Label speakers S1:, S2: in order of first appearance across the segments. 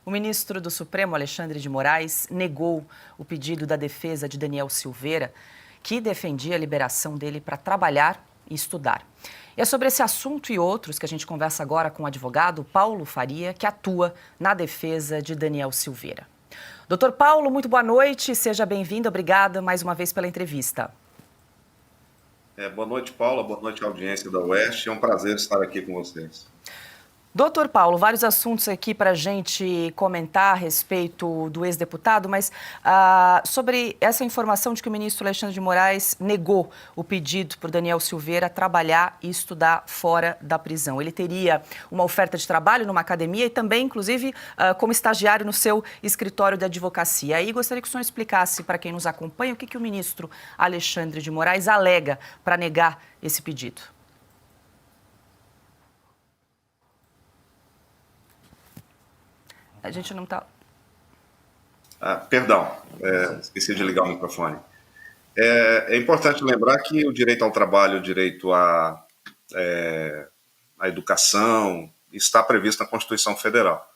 S1: O ministro do Supremo, Alexandre de Moraes, negou o pedido da defesa de Daniel Silveira, que defendia a liberação dele para trabalhar e estudar. E é sobre esse assunto e outros que a gente conversa agora com o advogado Paulo Faria, que atua na defesa de Daniel Silveira. Doutor Paulo, muito boa noite, seja bem-vindo, obrigada mais uma vez pela entrevista.
S2: Boa noite, Paula, boa noite à audiência da Oeste, é um prazer estar aqui com vocês.
S1: Doutor Paulo, vários assuntos aqui para a gente comentar a respeito do ex-deputado, mas sobre essa informação de que o ministro Alexandre de Moraes negou o pedido por Daniel Silveira trabalhar e estudar fora da prisão. Ele teria uma oferta de trabalho numa academia e também, inclusive, como estagiário no seu escritório de advocacia. Aí gostaria que o senhor explicasse para quem nos acompanha o que o ministro Alexandre de Moraes alega para negar esse pedido. A gente não está...
S2: Perdão, esqueci de ligar o microfone. É importante lembrar que o direito ao trabalho, o direito à educação, está previsto na Constituição Federal.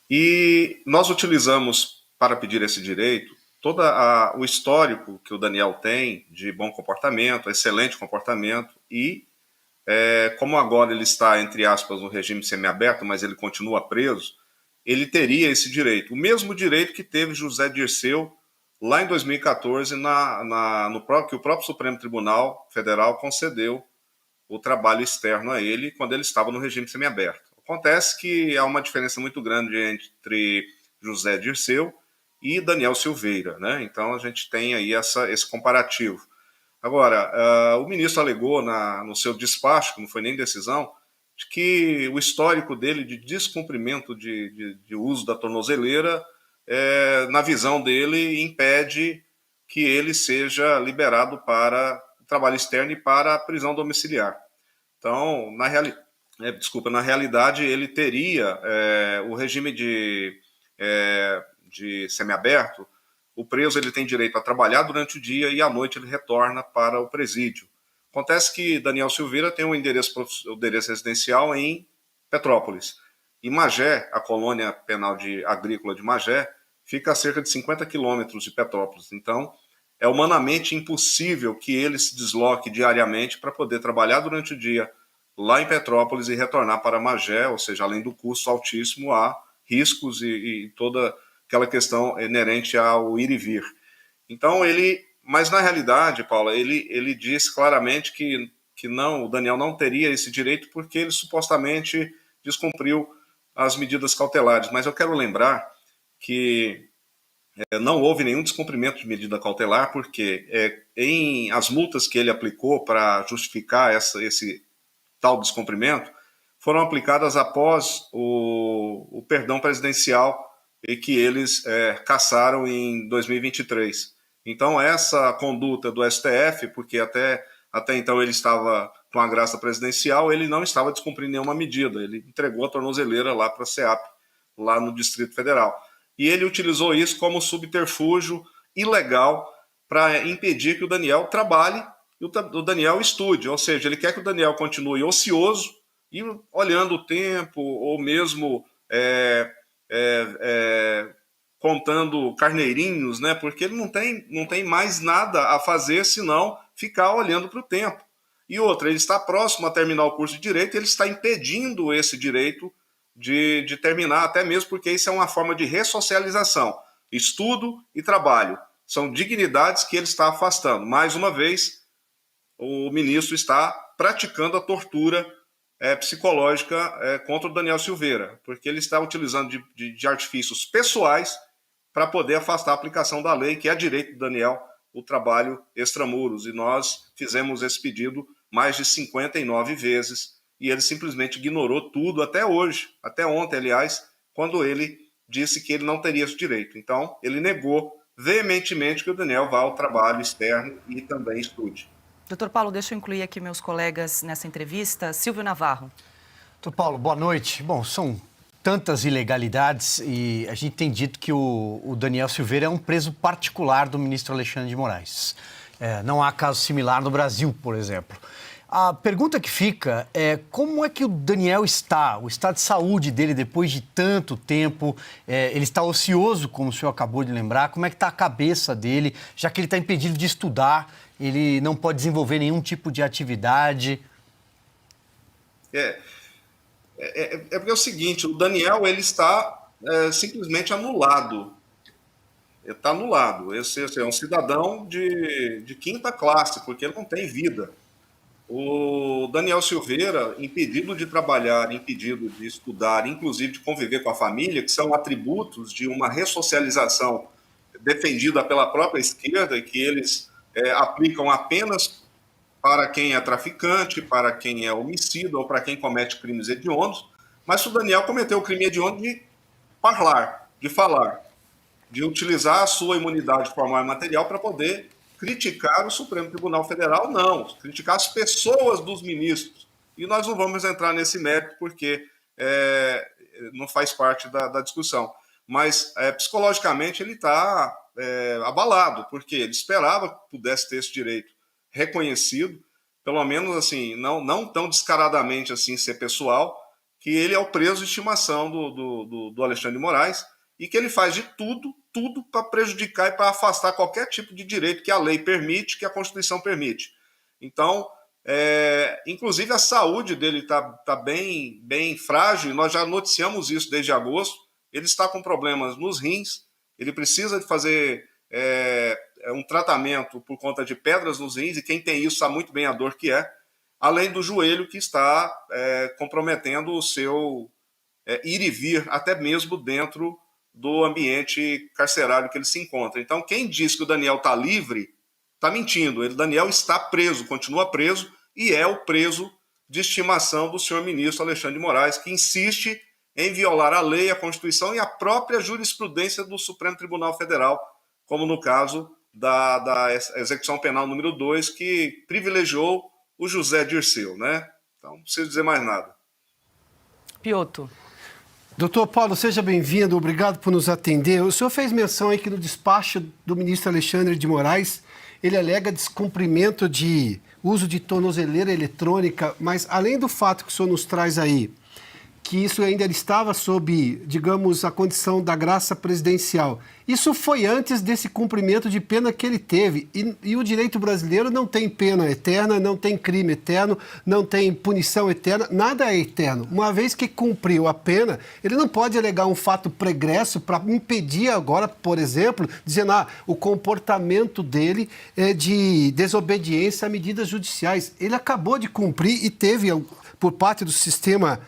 S2: E nós utilizamos, para pedir esse direito, todo o histórico que o Daniel tem de bom comportamento, excelente comportamento e, como agora ele está, entre aspas, no regime semiaberto, mas ele continua preso, ele teria esse direito. O mesmo direito que teve José Dirceu lá em 2014, que o próprio Supremo Tribunal Federal concedeu o trabalho externo a ele quando ele estava no regime semiaberto. Acontece que há uma diferença muito grande entre José Dirceu e Daniel Silveira, né? Então a gente tem aí esse comparativo. Agora, o ministro alegou no seu despacho, que não foi nem decisão, de que o histórico dele de descumprimento de uso da tornozeleira, na visão dele, impede que ele seja liberado para trabalho externo e para a prisão domiciliar. Então, na realidade, ele teria o regime de semiaberto. O preso ele tem direito a trabalhar durante o dia e à noite ele retorna para o presídio. Acontece que Daniel Silveira tem um endereço residencial em Petrópolis. E Magé, a colônia penal agrícola de Magé, fica a cerca de 50 quilômetros de Petrópolis. Então, é humanamente impossível que ele se desloque diariamente para poder trabalhar durante o dia lá em Petrópolis e retornar para Magé, ou seja, além do custo altíssimo, há riscos e toda aquela questão inerente ao ir e vir. Então, mas na realidade, Paula, ele diz claramente que não, o Daniel não teria esse direito porque ele supostamente descumpriu as medidas cautelares. Mas eu quero lembrar que não houve nenhum descumprimento de medida cautelar porque as multas que ele aplicou para justificar esse tal descumprimento foram aplicadas após o perdão presidencial e que eles cassaram em 2023. Então, essa conduta do STF, porque até então ele estava com a graça presidencial, ele não estava descumprindo nenhuma medida. Ele entregou a tornozeleira lá para a SEAP, lá no Distrito Federal. E ele utilizou isso como subterfúgio ilegal para impedir que o Daniel trabalhe e o Daniel estude. Ou seja, ele quer que o Daniel continue ocioso e olhando o tempo, ou mesmo contando carneirinhos, né? Porque ele não tem mais nada a fazer senão ficar olhando para o tempo. E outra, ele está próximo a terminar o curso de Direito e ele está impedindo esse direito de terminar, até mesmo porque isso é uma forma de ressocialização. Estudo e trabalho são dignidades que ele está afastando. Mais uma vez, o ministro está praticando a tortura psicológica contra o Daniel Silveira, porque ele está utilizando de artifícios pessoais para poder afastar a aplicação da lei, que é direito do Daniel, o trabalho extramuros. E nós fizemos esse pedido mais de 59 vezes, e ele simplesmente ignorou tudo até hoje, até ontem, aliás, quando ele disse que ele não teria esse direito. Então, ele negou veementemente que o Daniel vá ao trabalho externo e também estude.
S1: Doutor Paulo, deixa eu incluir aqui meus colegas nessa entrevista. Silvio Navarro.
S3: Doutor Paulo, boa noite. Bom, são tantas ilegalidades e a gente tem dito que o Daniel Silveira é um preso particular do ministro Alexandre de Moraes. Não há caso similar no Brasil, por exemplo. A pergunta que fica é como é que o Daniel está, o estado de saúde dele depois de tanto tempo, ele está ocioso, como o senhor acabou de lembrar, como é que está a cabeça dele, já que ele está impedido de estudar, ele não pode desenvolver nenhum tipo de atividade?
S2: Porque é o seguinte, o Daniel ele está simplesmente anulado. Ele está anulado. Esse é um cidadão de quinta classe, porque ele não tem vida. O Daniel Silveira, impedido de trabalhar, impedido de estudar, inclusive de conviver com a família, que são atributos de uma ressocialização defendida pela própria esquerda, e que eles aplicam apenas para quem é traficante, para quem é homicida ou para quem comete crimes hediondos. Mas o Daniel cometeu o crime hediondo de falar, de utilizar a sua imunidade formal e material para poder criticar o Supremo Tribunal Federal, não, criticar as pessoas dos ministros. E nós não vamos entrar nesse mérito porque não faz parte da discussão. Mas psicologicamente ele está abalado, porque ele esperava que pudesse ter esse direito reconhecido, pelo menos assim, não tão descaradamente assim ser pessoal, que ele é o preso de estimação do Alexandre de Moraes e que ele faz de tudo para prejudicar e para afastar qualquer tipo de direito que a lei permite, que a Constituição permite. Então, inclusive a saúde dele está bem frágil, e nós já noticiamos isso desde agosto. Ele está com problemas nos rins, ele precisa de fazer um tratamento por conta de pedras nos rins, e quem tem isso sabe muito bem a dor que é, além do joelho que está comprometendo o seu ir e vir, até mesmo dentro do ambiente carcerário que ele se encontra. Então, quem diz que o Daniel está livre, está mentindo. O Daniel está preso, continua preso, e é o preso de estimação do senhor ministro Alexandre de Moraes, que insiste em violar a lei, a Constituição e a própria jurisprudência do Supremo Tribunal Federal, como no caso da execução penal número 2, que privilegiou o José Dirceu, né? Então, não preciso dizer mais nada.
S1: Piotr.
S4: Doutor Paulo, seja bem-vindo, obrigado por nos atender. O senhor fez menção aí que no despacho do ministro Alexandre de Moraes, ele alega descumprimento de uso de tornozeleira eletrônica, mas além do fato que o senhor nos traz aí, que isso ainda estava sob, digamos, a condição da graça presidencial. Isso foi antes desse cumprimento de pena que ele teve. E o direito brasileiro não tem pena eterna, não tem crime eterno, não tem punição eterna, nada é eterno. Uma vez que cumpriu a pena, ele não pode alegar um fato pregresso para impedir agora, por exemplo, dizendo o comportamento dele é de desobediência a medidas judiciais. Ele acabou de cumprir e teve, por parte do sistema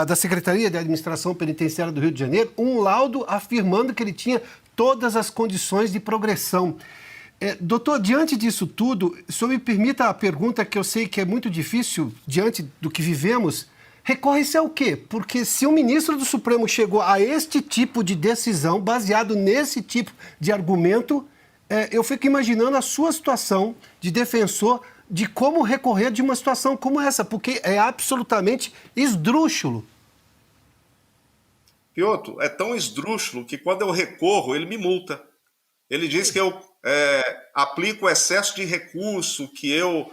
S4: da Secretaria de Administração Penitenciária do Rio de Janeiro, um laudo afirmando que ele tinha todas as condições de progressão. Doutor, diante disso tudo, o senhor me permita a pergunta que eu sei que é muito difícil diante do que vivemos, recorre-se ao quê? Porque se o ministro do Supremo chegou a este tipo de decisão, baseado nesse tipo de argumento, eu fico imaginando a sua situação de defensor, de como recorrer de uma situação como essa, porque é absolutamente esdrúxulo.
S2: Piotr, é tão esdrúxulo que quando eu recorro, ele me multa. Ele diz que eu aplico excesso de recurso, que eu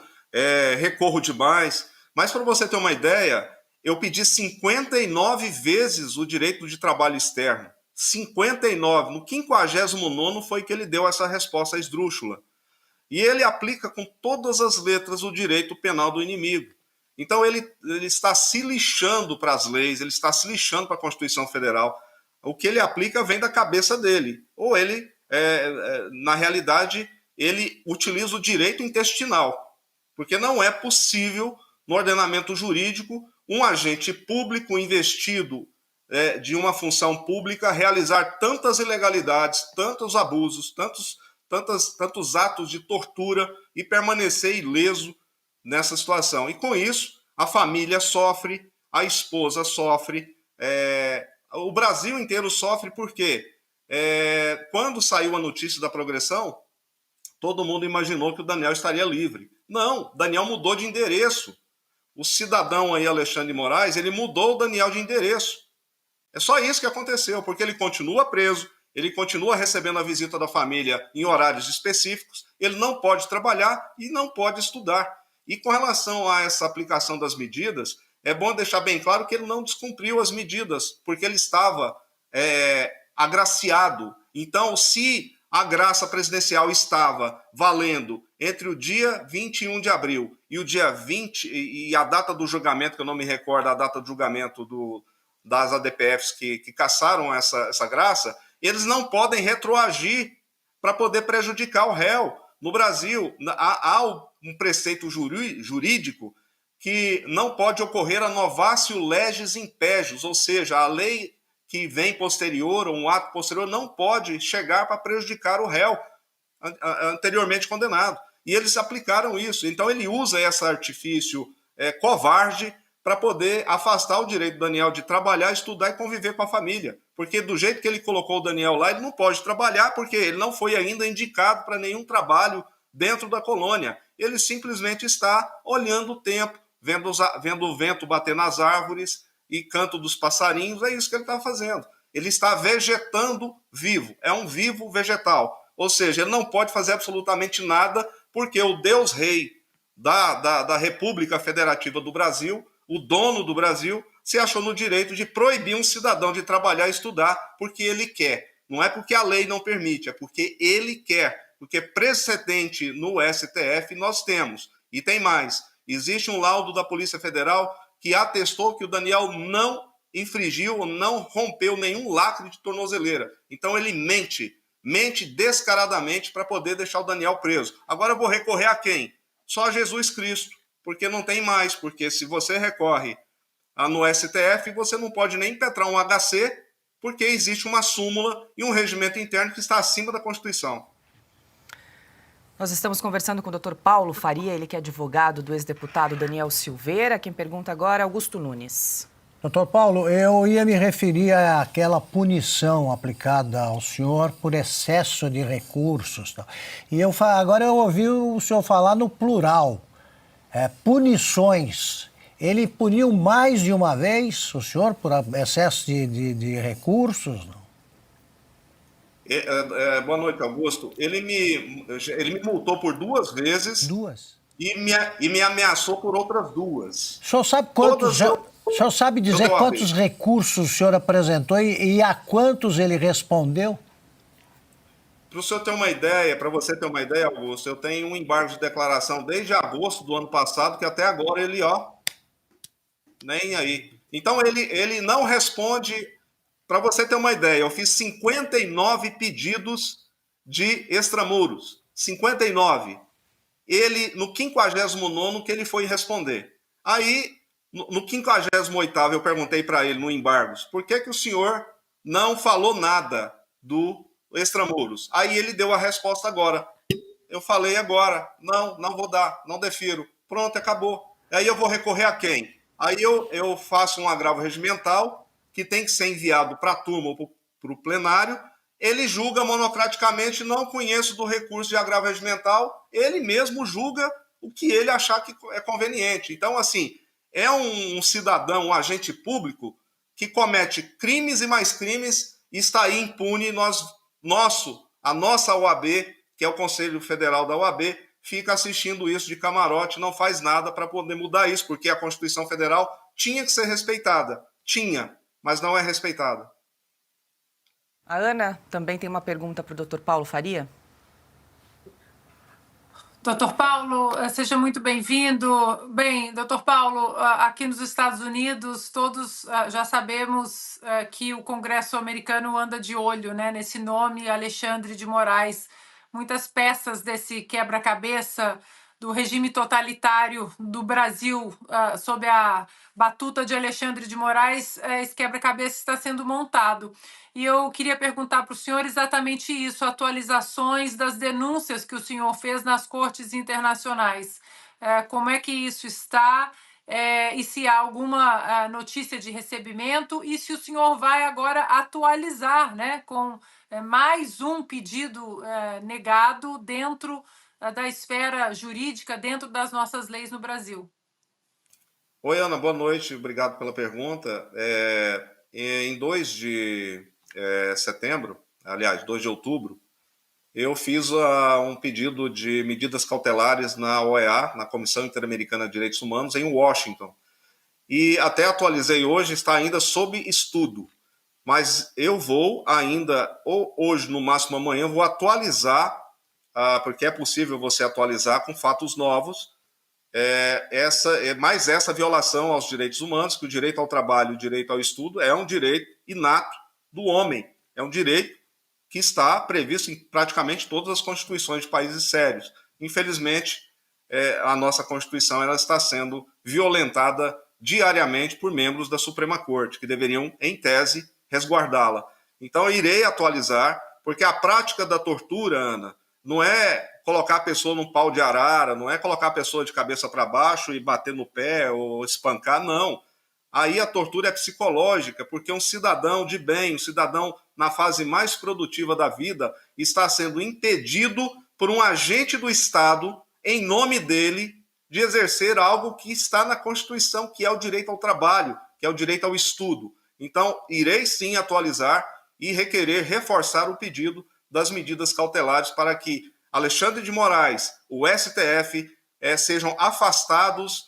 S2: recorro demais. Mas para você ter uma ideia, eu pedi 59 vezes o direito de trabalho externo. 59. No 59º foi que ele deu essa resposta esdrúxula. E ele aplica com todas as letras o direito penal do inimigo. Então ele está se lixando para as leis, ele está se lixando para a Constituição Federal. O que ele aplica vem da cabeça dele. Ou ele, na realidade, ele utiliza o direito intestinal. Porque não é possível, no ordenamento jurídico, um agente público investido de uma função pública realizar tantas ilegalidades, tantos abusos, tantos atos de tortura e permanecer ileso nessa situação. E com isso, a família sofre, a esposa sofre, o Brasil inteiro sofre porque quando saiu a notícia da progressão, todo mundo imaginou que o Daniel estaria livre. Não, Daniel mudou de endereço. O cidadão aí, Alexandre de Moraes, ele mudou o Daniel de endereço. É só isso que aconteceu, porque ele continua preso, ele continua recebendo a visita da família em horários específicos, ele não pode trabalhar e não pode estudar. E com relação a essa aplicação das medidas, é bom deixar bem claro que ele não descumpriu as medidas, porque ele estava agraciado. Então, se a graça presidencial estava valendo entre o dia 21 de abril e o dia 20, e a data do julgamento, que eu não me recordo, a data do julgamento das ADPFs que cassaram essa graça, eles não podem retroagir para poder prejudicar o réu. No Brasil, há um preceito jurídico que não pode ocorrer a novatio legis impégios, ou seja, a lei que vem posterior, ou um ato posterior, não pode chegar para prejudicar o réu anteriormente condenado. E eles aplicaram isso. Então ele usa esse artifício covarde para poder afastar o direito do Daniel de trabalhar, estudar e conviver com a família. Porque do jeito que ele colocou o Daniel lá, ele não pode trabalhar porque ele não foi ainda indicado para nenhum trabalho dentro da colônia. Ele simplesmente está olhando o tempo, vendo o vento bater nas árvores e canto dos passarinhos. É isso que ele está fazendo. Ele está vegetando vivo. É um vivo vegetal. Ou seja, ele não pode fazer absolutamente nada porque o Deus Rei da República Federativa do Brasil, o dono do Brasil, se achou no direito de proibir um cidadão de trabalhar e estudar porque ele quer. Não é porque a lei não permite, é porque ele quer. Porque precedente no STF nós temos. E tem mais. Existe um laudo da Polícia Federal que atestou que o Daniel não infringiu ou não rompeu nenhum lacre de tornozeleira. Então ele mente descaradamente para poder deixar o Daniel preso. Agora eu vou recorrer a quem? Só a Jesus Cristo, porque não tem mais. Porque se você recorre no STF, você não pode nem impetrar um HC, porque existe uma súmula e um regimento interno que está acima da Constituição.
S1: Nós estamos conversando com o Dr. Paulo Faria, ele que é advogado do ex-deputado Daniel Silveira. Quem pergunta agora é Augusto Nunes.
S5: Doutor Paulo, eu ia me referir àquela punição aplicada ao senhor por excesso de recursos. E agora eu ouvi o senhor falar no plural, punições. Ele puniu mais de uma vez o senhor por excesso de recursos? Não?
S2: Boa noite, Augusto. Ele me multou por 2 vezes.
S5: Duas?
S2: E me ameaçou por outras 2.
S5: O senhor sabe o senhor sabe dizer quantos recursos o senhor apresentou e a quantos ele respondeu?
S2: Para você ter uma ideia, Augusto, eu tenho um embargo de declaração desde agosto do ano passado, que até agora ele, nem aí. Então ele não responde. Para você ter uma ideia, eu fiz 59 pedidos de extramuros. 59. Ele, no 59º que ele foi responder. Aí, no 58º, eu perguntei para ele, no embargos, por que o senhor não falou nada do extramuros? Aí ele deu a resposta agora. Eu falei agora, não vou dar, não defiro. Pronto, acabou. Aí eu vou recorrer a quem? Aí eu faço um agravo regimental, que tem que ser enviado para a turma ou para o plenário. Ele julga monocraticamente, não conheço do recurso de agravo regimental, ele mesmo julga o que ele achar que é conveniente. Então, assim, é um cidadão, um agente público que comete crimes e mais crimes e está aí impune. A nossa OAB, que é o Conselho Federal da OAB, fica assistindo isso de camarote, não faz nada para poder mudar isso, porque a Constituição Federal tinha que ser respeitada. Mas não é respeitada.
S1: A Ana também tem uma pergunta para o Dr. Paulo Faria.
S6: Doutor Paulo, seja muito bem-vindo. Bem, doutor Paulo, aqui nos Estados Unidos, todos já sabemos que o Congresso americano anda de olho, né, nesse nome Alexandre de Moraes. Muitas peças desse quebra-cabeça do regime totalitário do Brasil, sob a batuta de Alexandre de Moraes, esse quebra-cabeça está sendo montado. E eu queria perguntar para o senhor exatamente isso, atualizações das denúncias que o senhor fez nas cortes internacionais. Como é que isso está? E se há alguma notícia de recebimento? E se o senhor vai agora atualizar, né, com mais um pedido negado dentro da esfera jurídica, dentro das nossas leis no Brasil?
S2: Oi, Ana, boa noite, obrigado pela pergunta. Em 2 de setembro, aliás, 2 de outubro, eu fiz um pedido de medidas cautelares na OEA, na Comissão Interamericana de Direitos Humanos, em Washington. E até atualizei hoje, está ainda sob estudo. Mas eu vou ainda, ou hoje, no máximo amanhã, vou atualizar, porque é possível você atualizar com fatos novos, mais essa violação aos direitos humanos, que o direito ao trabalho, o direito ao estudo é um direito inato do homem, é um direito que está previsto em praticamente todas as constituições de países sérios. Infelizmente, a nossa Constituição ela está sendo violentada diariamente por membros da Suprema Corte, que deveriam, em tese, resguardá-la. Então, eu irei atualizar, porque a prática da tortura, Ana, não é colocar a pessoa num pau de arara, não é colocar a pessoa de cabeça para baixo e bater no pé ou espancar, não. Aí a tortura é psicológica, porque um cidadão de bem, um cidadão na fase mais produtiva da vida, está sendo impedido por um agente do Estado, em nome dele, de exercer algo que está na Constituição, que é o direito ao trabalho, que é o direito ao estudo. Então, irei sim atualizar e requerer reforçar o pedido das medidas cautelares para que Alexandre de Moraes, o STF, sejam afastados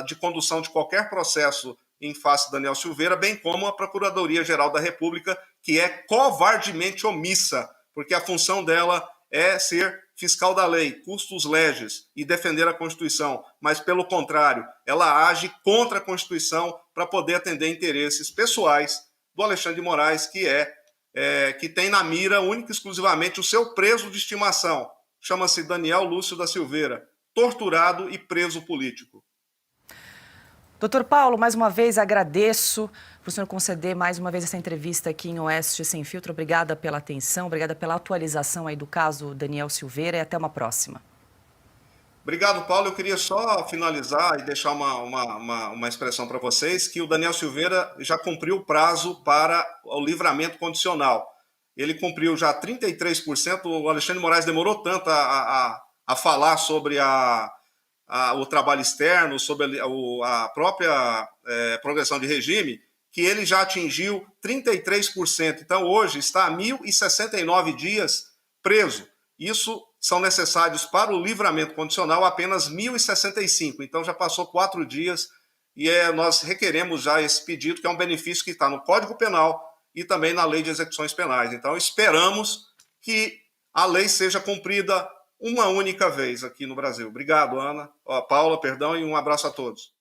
S2: de condução de qualquer processo em face de Daniel Silveira, bem como a Procuradoria-Geral da República, que é covardemente omissa, porque a função dela é ser fiscal da lei, custos legis e defender a Constituição, mas, pelo contrário, ela age contra a Constituição para poder atender interesses pessoais do Alexandre de Moraes, que tem na mira única e exclusivamente o seu preso de estimação, chama-se Daniel Lúcio da Silveira, torturado e preso político.
S1: Doutor Paulo, mais uma vez agradeço por o senhor conceder mais uma vez essa entrevista aqui em Oeste Sem Filtro. Obrigada pela atenção, obrigada pela atualização aí do caso Daniel Silveira e até uma próxima.
S2: Obrigado, Paulo. Eu queria só finalizar e deixar uma expressão para vocês, que o Daniel Silveira já cumpriu o prazo para o livramento condicional. Ele cumpriu já 33%, o Alexandre de Moraes demorou tanto a falar sobre o trabalho externo, sobre a própria progressão de regime, que ele já atingiu 33%. Então, hoje está há 1.069 dias preso. Isso são necessários para o livramento condicional apenas 1.065. Então, já passou 4 dias e nós requeremos já esse pedido, que é um benefício que está no Código Penal e também na Lei de Execuções Penais. Então, esperamos que a lei seja cumprida uma única vez aqui no Brasil. Obrigado, Ana, Paula, perdão, e um abraço a todos.